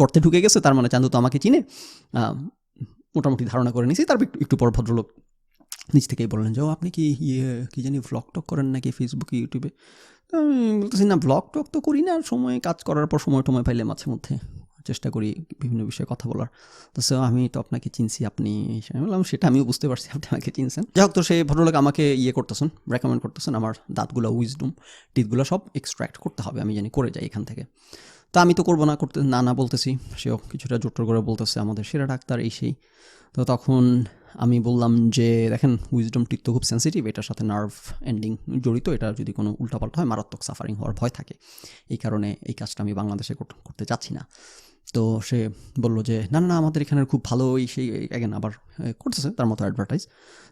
গর্তে ঢুকে গেছে, তার মানে চান্দু তো আমাকে চিনে। মোটামুটি ধারণা করে নিয়েছি। তারপর একটু পর ভদ্রলোক নিজ থেকেই বললেন যে আপনি কি কী জানি ভ্লগ টক করেন নাকি ফেসবুকে, ইউটিউবে? আমি বলতেছি না, ব্লগ টক তো করি না, সময় কাজ করার পর সময় পাইলে মাঝে মধ্যে চেষ্টা করি বিভিন্ন বিষয়ে কথা বলার। তো আমি তো আপনাকে চিনছি, আপনি, আমি বললাম সেটা আমিও বুঝতে পারছি আপনি আমাকে চিনছেন। যাই হোক, তো সেই ভদ্রলোক আমাকে করতেছেন, রেকমেন্ড করতেছেন আমার দাঁতগুলো, উইজডম টিথগুলো সব এক্সট্র্যাক্ট করতে হবে, আমি জানি করে যাই এখান থেকে। তো আমি তো করবো না, করতে না বলতেছি, সেও কিছুটা জোর করে বলতেছে আমাদের সেরা ডাক্তার এই সেই। তো তখন আমি বললাম যে দেখেন, উইজডম টিথ তো খুব সেন্সিটিভ, এটার সাথে নার্ভ এন্ডিং জড়িত, এটা যদি কোনো উল্টাপাল্টা হয় মারাত্মক সাফারিং হওয়ার ভয় থাকে, এই কারণে এই কাজটা আমি বাংলাদেশে করতে চাচ্ছি না। তো সে বললো যে না না, আমাদের এখানের খুব ভালো এই সেই, অ্যাগেন আবার করতেছে তার মতো অ্যাডভার্টাইজ।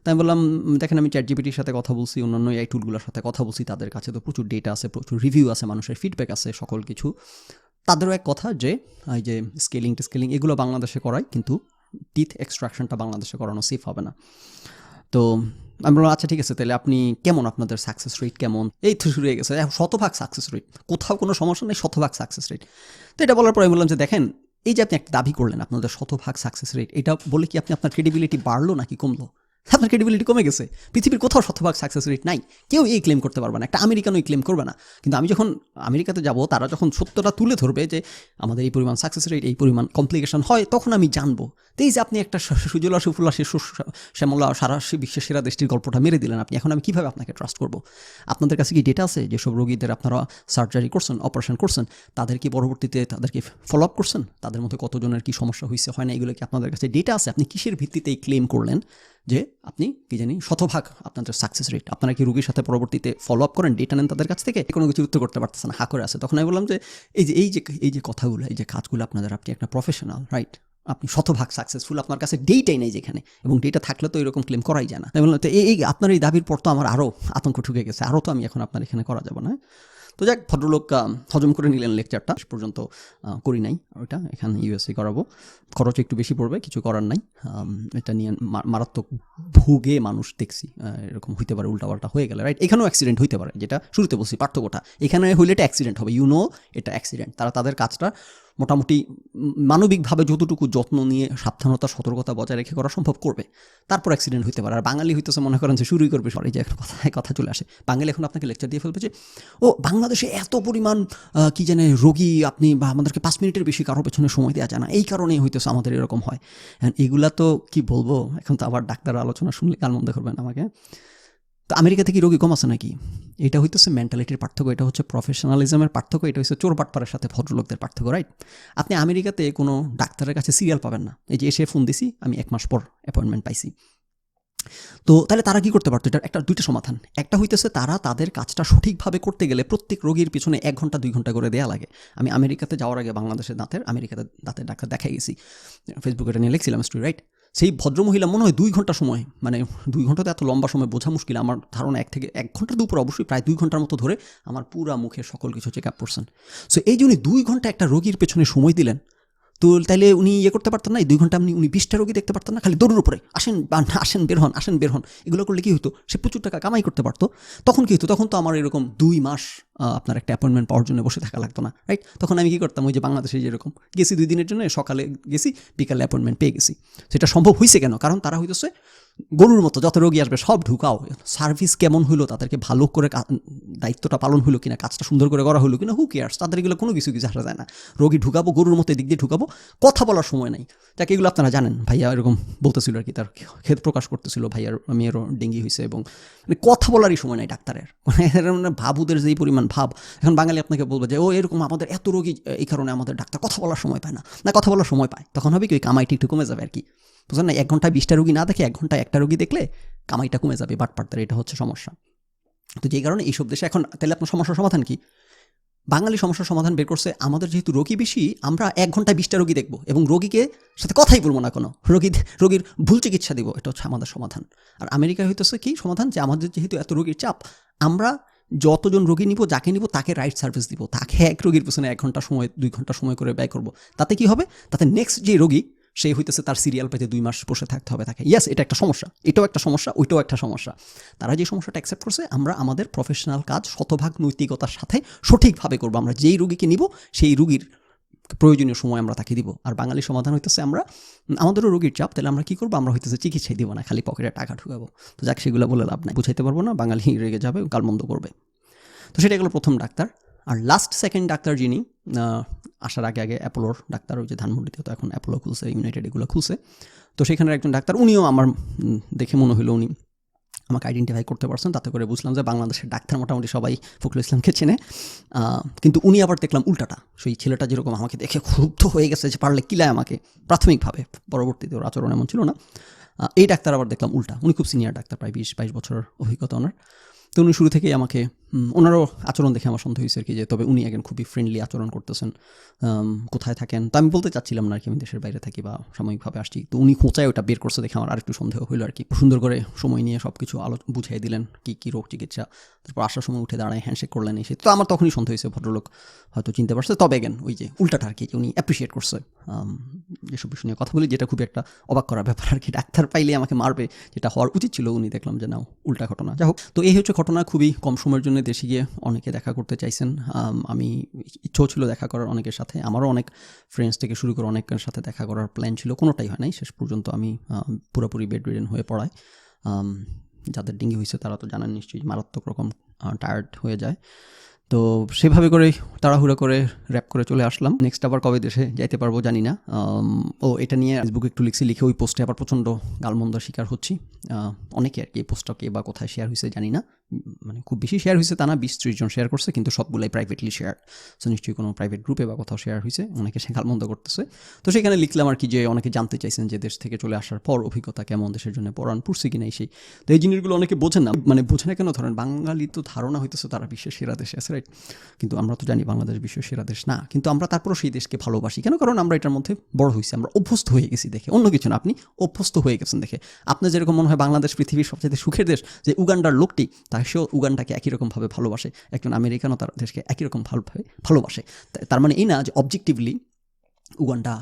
তাই আমি বললাম দেখেন, আমি চ্যাটজিপিটির সাথে কথা বলছি, অন্যান্য এই টুলগুলোর সাথে কথা বলছি, তাদের কাছে তো প্রচুর ডেটা আছে, প্রচুর রিভিউ আছে, মানুষের ফিডব্যাক আছে, সকল কিছু। তাদেরও এক কথা যে এই যে স্কেলিং এগুলো বাংলাদেশে করায়, কিন্তু টিথ এক্সট্রাকশনটা বাংলাদেশে করানো সেফ হবে না। তো আমি বললাম আচ্ছা ঠিক আছে, তাহলে আপনি কেমন, আপনাদের সাকসেস রেট কেমন? এই তো শুরু হয়ে গেছে 100% সাকসেস রেট, কোথাও কোনো সমস্যা নেই, 100% সাকসেস রেট। তো এটা বলার পরে আমি বললাম যে দেখেন, এই যে আপনি একটা দাবি করলেন আপনাদের 100% সাকসেস রেট, এটা বলে কি আপনার ক্রেডিবিলিটি বাড়লো নাকি কমলো? আপনার ক্রেডিবিলিটি কমে গেছে। পৃথিবীর কোথাও 100% সাকসেস রেট নাই, কেউ এই ক্লেম করতে পারবে না, একটা আমেরিকানও এই ক্লেম করবে না। কিন্তু আমি যখন আমেরিকাতে যাব, তারা যখন সত্যটা তুলে ধরবে যে আমাদের এই পরিমাণ সাকসেস রেট, এই পরিমাণ কমপ্লিকেশন হয়, তখন আমি জানবো। তো এই যে আপনি একটা সুজলা সুফলা শ্যামলা সারা বিশ্বের সেরা দেশটির গল্পটা মেরে দিলেন আপনি, এখন আমি কীভাবে আপনাকে ট্রাস্ট করবো? আপনাদের কাছে কি ডেটা আছে যেসব রোগীদের আপনারা সার্জারি করছেন, অপারেশন করছেন, তাদের কি পরবর্তীতে তাদেরকে ফলো আপ করছেন, তাদের মধ্যে কতজনের কি সমস্যা হয়েছে হয় না, এগুলো কি আপনাদের কাছে ডেটা আছে? আপনি কিসের ভিত্তিতে এই ক্লেম করলেন যে আপনি কি জানি 100% আপনাদের সাকসেস রেট? আপনারা কি রোগীর সাথে পরবর্তীতে ফলো আপ করেন, ডেটা নেন তাদের কাছ থেকে? কোনো কিছু উত্তর করতে পারতেছে না, হা করে আছে। তখন আমি বললাম যে এই যে কথাগুলো, এই যে কাজগুলো আপনাদের, আপনি একটা প্রফেশনাল, রাইট? আপনি 100% সাকসেসফুল, আপনার কাছে ডেটাই নেই যেখানে, এবং ডেটা থাকলে তো এরকম ক্লেম করাই যায় না। তাই বললাম তো এই আপনার এই দাবির পর তো আমার আরও আতঙ্ক ঢুকে গেছে, আরও তো আমি এখন আপনার এখানে করা যাবে না। তো যাক, ভদ্রলোক হজম করে নিলেন লেকচারটা, শেষ পর্যন্ত করি নাই ওইটা, এখানে ইউএসএ করাবো, খরচ একটু বেশি পড়বে, কিছু করার নাই। এটা নিয়ে মারাত্মক ভুগে মানুষ দেখছি, এরকম হইতে পারে, উল্টাপাল্টা হয়ে গেলে, রাইট? এখানেও অ্যাক্সিডেন্ট হইতে পারে, যেটা শুরুতে বলছি পার্থক্যটা, এখানে হইলে এটা অ্যাক্সিডেন্ট হবে, এটা অ্যাক্সিডেন্ট। তারা তাদের কাজটা মোটামুটি মানবিকভাবে যতটুকু যত্ন নিয়ে সাবধানতা সতর্কতা বজায় রেখে করা সম্ভব করবে, তারপর অ্যাক্সিডেন্ট হইতে পারে। আর বাঙালি হইতেছে মনে করেন যে শুরুই করবে, সরি যে কথা চলে আসে, বাঙালি এখন আপনাকে লেকচার দিয়ে ফেলবে যে ও বাংলাদেশে এত পরিমাণ কি জানে রোগী, আপনি বা আমাদেরকে 5 মিনিটের বেশি কারো পেছনে সময় দেওয়া যায় না, এই কারণেই হইতেছে আমাদের এরকম হয়। এগুলা তো কি বলবো, এখন তো আবার ডাক্তার আলোচনা শুনলে কাল মন্দ করবেন আমাকে। তো আমেরিকাতে কি রোগী কম আছে নাকি? এটা হইতেছে মেন্টালিটির পার্থক্য, এটা হচ্ছে প্রফেশনালিজমের পার্থক্য, এটা হচ্ছে চোর বাটপারের সাথে ভদ্রলোকদের পার্থক্য, রাইট? আপনি আমেরিকাতে কোনো ডাক্তারের কাছে সিরিয়াল পাবেন না, এই যে এসে ফোন দিছি আমি 1 মাস পর অ্যাপয়েন্টমেন্ট পাইছি। তো তাহলে তারা কি করতে পারতো? এটার একটা দুইটা সমাধান। একটা হইতেছে তারা তাদের কাজটা সঠিকভাবে করতে গেলে প্রত্যেক রোগীর পিছনে 1 ঘন্টা 2 ঘন্টা করে দেওয়া লাগে। আমি আমেরিকাতে যাওয়ার আগে বাংলাদেশের আমেরিকাতে দাঁতের ডাক্তার দেখাই গেছি, ফেসবুকে এটা নিয়ে লিখছিলাম স্টোরি, রাইট? সেই ভদ্রমহিলা মনে হয় 2 ঘন্টা সময়, মানে 2 ঘন্টা তো এত লম্বা সময় বোঝা মুশকিল, আমার ধারণা 1 ঘন্টার উপর অবশ্যই প্রায় 2 ঘন্টার মতো ধরে আমার পুরা মুখের সকল কিছু চেক আপ করছেন। সো এই জন্য 2 ঘন্টা একটা রোগীর পেছনে সময় দিলেন, তো তাইলে উনি করতে পারতেন না? এই 2 ঘন্টা উনি 20টা রোগী দেখতে পারতেন না? খালি দৌড়ের উপরে আসেন বের হন, এগুলো করলে কি হতো? সে প্রচুর টাকা কামাই করতে পারতো। তখন কি হতো? তখন তো আমার এরকম 2 মাস আপনার একটা অ্যাপয়েন্টমেন্ট পাওয়ার জন্য বসে থাকা লাগতো না, রাইট? তখন আমি কি করতাম, ওই যে বাংলাদেশে যেরকম গেছি 2 দিনের জন্য, সকালে গেছি বিকালে অ্যাপয়েন্টমেন্ট পেয়ে গেছি। সেটা সম্ভব হয়েছে কেন? কারণ তারা হইতেছে গরুর মতো, যত রোগী আসবে সব ঢুকাও, সার্ভিস কেমন হইলো, তাদেরকে ভালো করে দায়িত্বটা পালন হইলো কিনা, কাজটা সুন্দর করে করা হইলো কিনা, হু কেয়ার্স, তাদের এগুলো কোনো কিছু আসা যায় না। রোগী ঢুকাবো গরুর মতো, এদিক দিয়ে ঢুকাবো, কথা বলার সময় নাই। যাকে এগুলো আপনারা জানেন, ভাইয়া এরকম বলতেছিল আর কি, তার খেদ প্রকাশ করতেছিল, ভাইয়ার মেয়েরও ডেঙ্গি হয়েছে, এবং মানে কথা বলারই সময় নাই ডাক্তারের, মানে ভাবুদের যেই পরিমাণ ভাব। এখন বাঙালি আপনাকে বলবে যে ও এরকম আমাদের এত রোগী, এই কারণে আমাদের ডাক্তার কথা বলার সময় পায় না। কথা বলার সময় পায়, তখন হবে কি ওই কামাইটি একটু কমে যাবে আর কি, বুঝলেন না? 1 ঘন্টায় 20টা রোগী না দেখে 1 ঘন্টায় একটা রোগী দেখলে কামাইটা কমে যাবে বাটপাড়দের, এটা হচ্ছে সমস্যা। তো যেই কারণে এইসব দেশে এখন, তাহলে আপনার সমস্যার সমাধান কি? বাঙালি সমস্যার সমাধান বের করছে, আমাদের যেহেতু রোগী বেশি, আমরা 1 ঘন্টায় 20টা রোগী দেখবো এবং রোগীকে সাথে কথাই বলবো না, কোনো রোগীর ভুল চিকিৎসা দিব, এটা হচ্ছে আমাদের সমাধান। আর আমেরিকায় হইতেছে কি সমাধান, যে আমাদের যেহেতু এত রোগীর চাপ, আমরা যতজন রোগী নিব, যাকে নিব তাকে রাইট সার্ভিস দিব, তাকে এক রোগীর পিছনে 1 ঘন্টা সময় 2 ঘন্টা সময় করে ব্যয় করবো। তাতে কি হবে? তাতে নেক্সট যে রোগী, সে হইতেছে তার সিরিয়াল পেতে 2 মাস বসে থাকতে হবে তাকে। ইয়াস, এটা একটা সমস্যা, এটাও একটা সমস্যা, ওইটাও একটা সমস্যা। তারা যে সমস্যাটা অ্যাকসেপ্ট করছে, আমরা আমাদের প্রফেশনাল কাজ শতভাগ নৈতিকতার সাথে সঠিকভাবে করবো। আমরা যেই রুগীকে নিব, সেই রুগীর প্রয়োজনীয় সময় আমরা তাকে দিব। আর বাঙালি সমাধান হইতেছে আমরা, আমাদেরও রোগীর চাপ, তাহলে আমরা কি করবো? আমরা হইতেছে চিকিৎসাই দিব না, খালি পকেটে টাকা ঢুকাবো। তো যাক, সেগুলো বলে লাভ নাই, বুঝাইতে পারবো না, বাঙালি রেগে যাবে, গালমন্দ করবে। তো সেটা গেলো প্রথম ডাক্তার। আর সেকেন্ড ডাক্তার যিনি আসার আগে অ্যাপোলোর ডাক্তার, ওই যে ধানমন্ডিতে তো এখন অ্যাপোলো খুলছে, ইউনাইটেড এগুলো খুলছে, তো সেখানের একজন ডাক্তার, উনিও আমার দেখে মনে হলো উনি আমাকে আইডেন্টিফাই করতে পারছেন। তাতে করে বুঝলাম যে বাংলাদেশের ডাক্তার মোটামুটি সবাই ফখরুল ইসলামকে চেনে। কিন্তু উনি আবার দেখলাম উল্টাটা, সেই ছেলেটা যেরকম আমাকে দেখে ক্ষুব্ধ হয়ে গেছে যে পারলে কিলায় আমাকে, প্রাথমিকভাবে, পরবর্তীতে ওর আচরণ এমন ছিল না। এই ডাক্তার আবার দেখলাম উল্টা, উনি খুব সিনিয়র ডাক্তার, প্রায় 20-22 বছরের অভিজ্ঞতা ওনার। তো উনি শুরু থেকেই আমাকে, ওনারও আচরণ দেখে আমার সন্দেহ হয়েছে আর কি, যে তবে উনি একজন খুবই ফ্রেন্ডলি আচরণ করতেছেন। কোথায় থাকেন? তো আমি বলতে চাচ্ছিলাম না আর কি, আমি দেশের বাইরে থাকি বা সাময়িকভাবে আসছি। তো উনি খোঁচায় ওটা বের করছে দেখে আমার আরেকটু সন্দেহ হইলো আর কি। সুন্দর করে সময় নিয়ে সব কিছু বুঝিয়ে দিলেন, কী রোগ চিকিৎসা, তারপর আসার সময় উঠে দাঁড়ায় হ্যান্ডশেক করলেন এসে। তো আমার তখনই সন্দেহ হয়েছে ভদ্রলোক হয়তো চিনতে পারছে। তবে গেন ওই যে উল্টাটা আর কি, যে উনি অ্যাপ্রিসিয়েট করছে যেসব বিষয় নিয়ে কথা বলি, যেটা খুবই একটা অবাক করার ব্যাপার আর কি। ডাক্তার পাইলে আমাকে মারবে, যেটা হওয়ার উচিত ছিল, উনি দেখলাম যে নাও উল্টা ঘটনা। যাই হোক, তো এই হচ্ছে ঘটনা। খুবই কম সময়ের জন্য দেশে গিয়ে অনেকে দেখা করতে চাইছেন, আমি ইচ্ছেও ছিল দেখা করার অনেকের সাথে, আমারও অনেক ফ্রেন্ডস থেকে শুরু করে অনেকের সাথে দেখা করার প্ল্যান ছিল, কোনোটাই হয় নাই। শেষ পর্যন্ত আমি পুরোপুরি বেড রিডেন হয়ে পড়ায়, যাদের ডেঙ্গি হয়েছে তারা তো জানেন নিশ্চয়ই, মারাত্মক রকম টায়ার্ড হয়ে যায়। তো সেভাবে করে তাড়াহুড়ো করে র্যাপ করে চলে আসলাম। নেক্সট আবার কবে দেশে যাইতে পারবো জানি না। এটা নিয়ে ফেসবুকে একটু লিখে ওই পোস্টে আবার প্রচণ্ড গালমন্দার শিকার হচ্ছি অনেকে আর কি। এই পোস্টটা কে বা কোথায় শেয়ার হয়েছে জানি না, মানে খুব বেশি শেয়ার হয়েছে তা না, 20-30 জন শেয়ার করছে, কিন্তু সবগুলাই প্রাইভেটলি শেয়ার। সো নিশ্চয়ই কোনো প্রাইভেট গ্রুপে বা কোথাও শেয়ার হয়েছে, অনেকে সে গালমন্দ করতেছে। তো সেখানে লিখলাম আর কি, যে অনেকে জানতে চাইছেন যে দেশ থেকে চলে আসার পর অভিজ্ঞতা কেমন, দেশের জন্য পড়ান পড়ছে কিনা সেই। তো এই জিনিসগুলো অনেকে বোঝেন না, মানে বোঝে না কেন, ধরেন বাঙালি তো ধারণা হইতেছে তারা বিশ্বের সেরা দেশে আছে, রাইট? কিন্তু আমরা তো জানি বাংলাদেশ বিশ্বের সেরা দেশ না, কিন্তু আমরা তারপরও সেই দেশকে ভালোবাসি কেন? কারণ আমরা এটার মধ্যে বড় হয়েছি, আমরা অভ্যস্ত হয়ে গেছি দেখে, অন্য কিছু না, আপনি অভ্যস্ত হয়ে গেছেন দেখে। আপনার যেরকম মনে হয় বাংলাদেশ পৃথিবীর সবচেয়ে সুখের দেশ, যে উগান্ডার লোকটি সেও উগান্ডাকে একই রকমভাবে ভালোবাসে, একজন আমেরিকানও তার দেশকে একই রকম ভালোভাবে ভালোবাসে। তার মানে এই না যে অবজেক্টিভলি উগান্ডা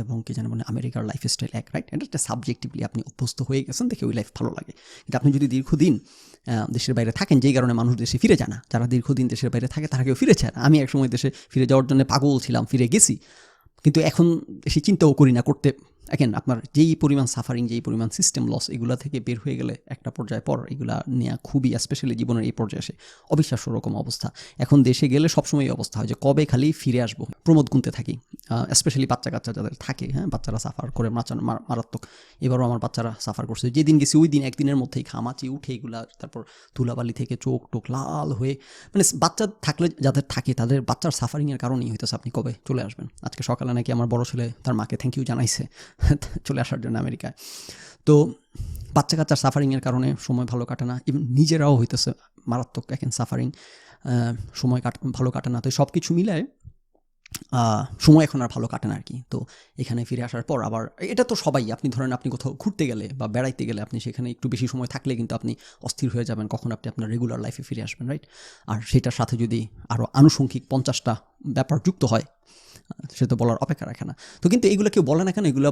এবং কি জানে মানে আমেরিকার লাইফস্টাইল এক, রাইট? এটা একটা সাবজেক্টিভলি আপনি অভ্যস্ত হয়ে গেছেন দেখে ওই লাইফ ভালো লাগে। কিন্তু আপনি যদি দীর্ঘদিন দেশের বাইরে থাকেন, যেই কারণে মানুষ দেশে ফিরে যায় না, যারা দীর্ঘদিন দেশের বাইরে থাকে তারা কেউ ফিরে চায় না। আমি একসময় দেশে ফিরে যাওয়ার জন্য পাগল ছিলাম, ফিরে গেছি, কিন্তু এখন সে চিন্তাও করি না করতে। এখন আপনার যেই পরিমাণ সাফারিং, যেই পরিমাণ সিস্টেম লস, এগুলা থেকে বের হয়ে গেলে একটা পর্যায়ে পর এগুলা নেওয়া খুবই, স্পেশালি জীবনের এই পর্যায়ে এসে অবিশ্বাস্য রকম অবস্থা। এখন দেশে গেলে সবসময় এই অবস্থা হয় যে কবে খালি ফিরে আসবো, প্রমোদ গুনতে থাকি। স্পেশালি বাচ্চা কাচ্চা যাদের থাকে, হ্যাঁ, বাচ্চারা সাফার করে মারাত্মক। এবারও আমার বাচ্চারা সাফার করছে, যেদিন গেছি ওই দিন একদিনের মধ্যেই ঘামাচি উঠে এগুলা, তারপর ধুলাবালি থেকে চোখ টোক লাল হয়ে, মানে বাচ্চা থাকলে যাদের থাকে তাদের বাচ্চার সাফারিংয়ের কারণেই হইতেছে আপনি কবে চলে আসবেন। আজকে সকালে নাকি আমার বড় ছেলে তার মাকে থ্যাংক ইউ জানাইছে চলে আসার জন্য আমেরিকায়। তো বাচ্চা কাচ্চার সাফারিংয়ের কারণে সময় ভালো কাটে না, ইভেন নিজেরাও হইতেছে মারাত্মক এখন সাফারিং, সময় ভালো কাটে না। তো সব কিছু মিলায় সময় এখন আর ভালো কাটে না আর কি। তো এখানে ফিরে আসার পর আবার এটা তো সবাই, আপনি ধরেন আপনি কোথাও ঘুরতে গেলে বা বেড়াইতে গেলে আপনি সেখানে একটু বেশি সময় থাকলে কিন্তু আপনি অস্থির হয়ে যাবেন কখন আপনি আপনার রেগুলার লাইফে ফিরে আসবেন, রাইট? আর সেটার সাথে যদি আরও আনুষঙ্গিক 50টা ব্যাপার যুক্ত হয়, সে তো বলার অপেক্ষা রাখে না। তো কিন্তু এগুলো কেউ বলে না কেন, এগুলো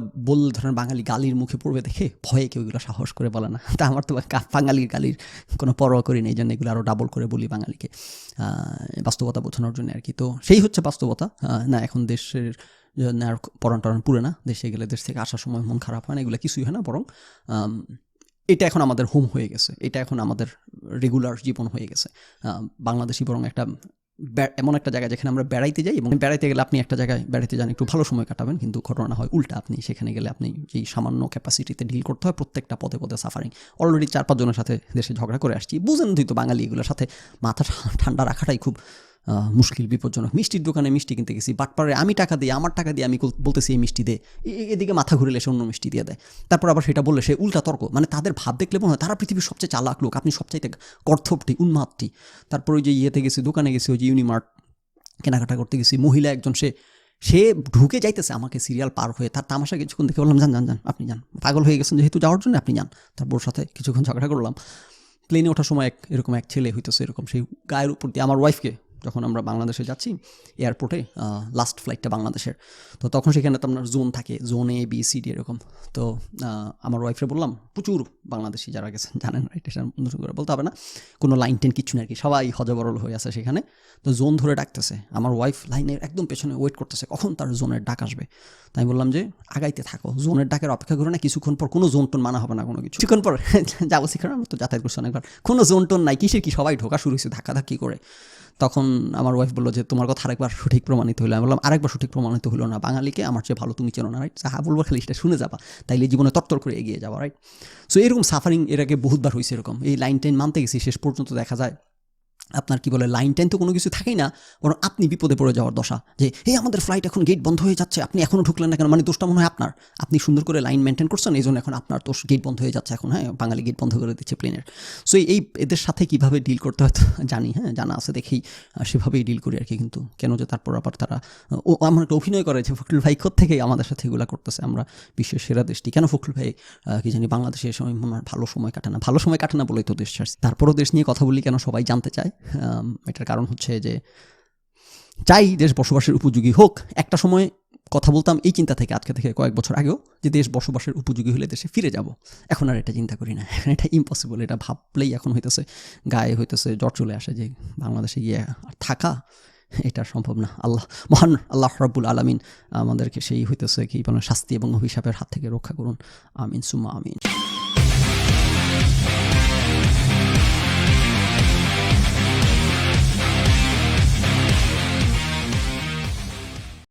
ধরেন বাঙালি গালির মুখে পড়বে দেখে ভয়ে কেউ এগুলো সাহস করে বলে না। তা আমার তো বাঙালির গালির কোনো পরোয়া করি নেই, জন্য এগুলো আরও ডাবল করে বলি বাঙালিকে, বাস্তবতা বোঝানোর জন্য আর কি। তো সেই হচ্ছে বাস্তবতা। না এখন দেশের আর পরাণ টরান পুরে না, দেশে গেলে দেশ থেকে আসার সময় মন খারাপ হয় না, এগুলো কিছুই হয় না, বরং এটা এখন আমাদের হোম হয়ে গেছে, এটা এখন আমাদের রেগুলার জীবন হয়ে গেছে। বাংলাদেশি বরং একটা এমন একটা জায়গা যেখানে আমরা বেড়াইতে যাই, এবং বেড়াইতে গেলে আপনি একটা জায়গায় বেড়াইতে যান একটু ভালো সময় কাটাবেন, কিন্তু ঘটনা হয় উল্টা। আপনি সেখানে গেলে আপনি যেই সামান্য ক্যাপাসিটিতে ডিল করতে হয় প্রত্যেকটা পদে পদে সাফারিং। অলরেডি 4-5 জনের সাথে দেশে ঝগড়া করে আসছি, বুঝেন তুই তো বাঙালি, এগুলোর সাথে মাথা ঠান্ডা রাখাটাই খুব মুশকিল, বিপজ্জনক। মিষ্টির দোকানে মিষ্টি কিনতে গেছি, বাটপারে আমি টাকা দিই, আমার টাকা দিয়ে আমি বলতেছি এই মিষ্টি দে, এদিকে মাথা ঘুরিলে সে অন্য মিষ্টি দিয়ে দেয়, তারপর আবার সেটা বললে সে উল্টা তর্ক। মানে তাদের ভাব দেখলে মনে হয় তারা পৃথিবীর সবচেয়ে চালাক লোক, আপনি সবচাইতে কর্থপটি উন্মাদটি। তারপর ওই যে ইয়েতে গেছি, দোকানে গেছি, ওই যে ইউনিমার্ট কেনাকাটা করতে গেছি, মহিলা একজন সে ঢুকে যাইতেছে আমাকে সিরিয়াল পার হয়ে, তার তামাশা কিছুক্ষণ দেখে বললাম যান আপনি যান, পাগল হয়ে গেছেন যেহেতু যাওয়ার জন্য আপনি যান। তারপর সাথে কিছুক্ষণ ঝগড়া করলাম। প্লেনে ওঠার সময় এরকম এক ছেলে হইতেছে এরকম, সেই গায়ের উপর দিয়ে আমার ওয়াইফকে, যখন আমরা বাংলাদেশে যাচ্ছি এয়ারপোর্টে, লাস্ট ফ্লাইটটা বাংলাদেশের, তো তখন সেখানে তো আপনার জোন থাকে, zone A B C D এরকম। তো আমার ওয়াইফে বললাম, প্রচুর বাংলাদেশি যারা গেছেন জানেন, রাইট, এটা নতুন করে বলতে হবে না, কোনো লাইন টেন কিচ্ছু না আর কি, সবাই হজবরল হয়ে আছে সেখানে। তো জোন ধরে ডাকতেছে, আমার ওয়াইফ লাইনের একদম পেছনে ওয়েট করতেছে কখন তার জোনের ডাক আসবে। তাই আমি বললাম যে আগাইতে থাকো, জোনের ডাকের অপেক্ষা করে না, কিছুক্ষণ পর কোনো জোন টোন মানা হবে না, কোনো কিছু কিছুক্ষণ পর যাবো সেখানে, আমরা তো যাতায়াত করছি অনেকবার, কোনো জোন টোন নাই, কিসের কি, সবাই ঢোকা শুরু হয়েছে ধাক্কাধাক্কি করে। তখন আমার ওয়াইফ বললো যে তোমার কথা আরেকবার সঠিক প্রমাণিত হলো। আমি বললাম আরেকবার সঠিক প্রমাণিত হলো না, বাঙালিকে আমার চেয়ে ভালো তুমি চেনো না, রাইট? হ্যাঁ বলবো, খালি সেটা শুনে যাবা, তাইলে জীবনে তরতর করে এগিয়ে যাবা, রাইট? সো এরকম সাফারিং এর আগে বহুতবার হয়েছে এরকম। এই লাইন টাইন মানতে গেছি, শেষ পর্যন্ত দেখা যায় আপনার কি বলে লাইন টাইন তো কোনো কিছু থাকেই না, বরং আপনি বিপদে পড়ে যাওয়ার দশা, যে এই আমাদের ফ্লাইট এখন গেট বন্ধ হয়ে যাচ্ছে, আপনি এখনও ঢুকলেন না কেন, মানে দোষটা মনে হয় আপনার, আপনি সুন্দর করে লাইন মেনটেন করছেন, এই জন্য এখন আপনার দোষ, গেট বন্ধ হয়ে যাচ্ছে এখন, হ্যাঁ বাঙালি গেট বন্ধ করে দিচ্ছে প্লেনের। সো এদের সাথে কীভাবে ডিল করতে হয় জানি, হ্যাঁ জানা আছে দেখেই সেভাবেই ডিল করি আর কি। কিন্তু কেন যে তারপর আবার তারা আমার একটা অভিনয় করে যে ফখরুল ভাই থেকেই আমাদের সাথে এগুলো করতেছে, আমরা বিশ্বের সেরা দেশটি, কেন ফখরুল ভাই কি জানি বাংলাদেশে এই সময় ভালো সময় কাটে না, ভালো সময় কাটে না বলেই তো দেশ ছাড়ছি। তারপরও দেশ নিয়ে কথা বলি কেন সবাই জানতে চায়, এটার কারণ হচ্ছে যে চাই দেশ বসবাসের উপযোগী হোক। একটা সময় কথা বলতাম এই চিন্তা থেকে, আজকে থেকে কয়েক বছর আগেও, যে দেশ বসবাসের উপযোগী হলে দেশে ফিরে যাব। এখন আর এটা চিন্তা করি না, এটা ইম্পসিবল। এটা ভাবলেই এখন হইতেছে গায়ে হইতেছে জ্বর চলে আসে, যে বাংলাদেশে গিয়ে থাকা এটা সম্ভব না। মহান আল্লাহ রাব্বুল আলামিন আমাদেরকে সেই হইতেছে কি বলেন শাস্তি এবং অভিশাপের হাত থেকে রক্ষা করুন, আমিন সুম্মা আমিন।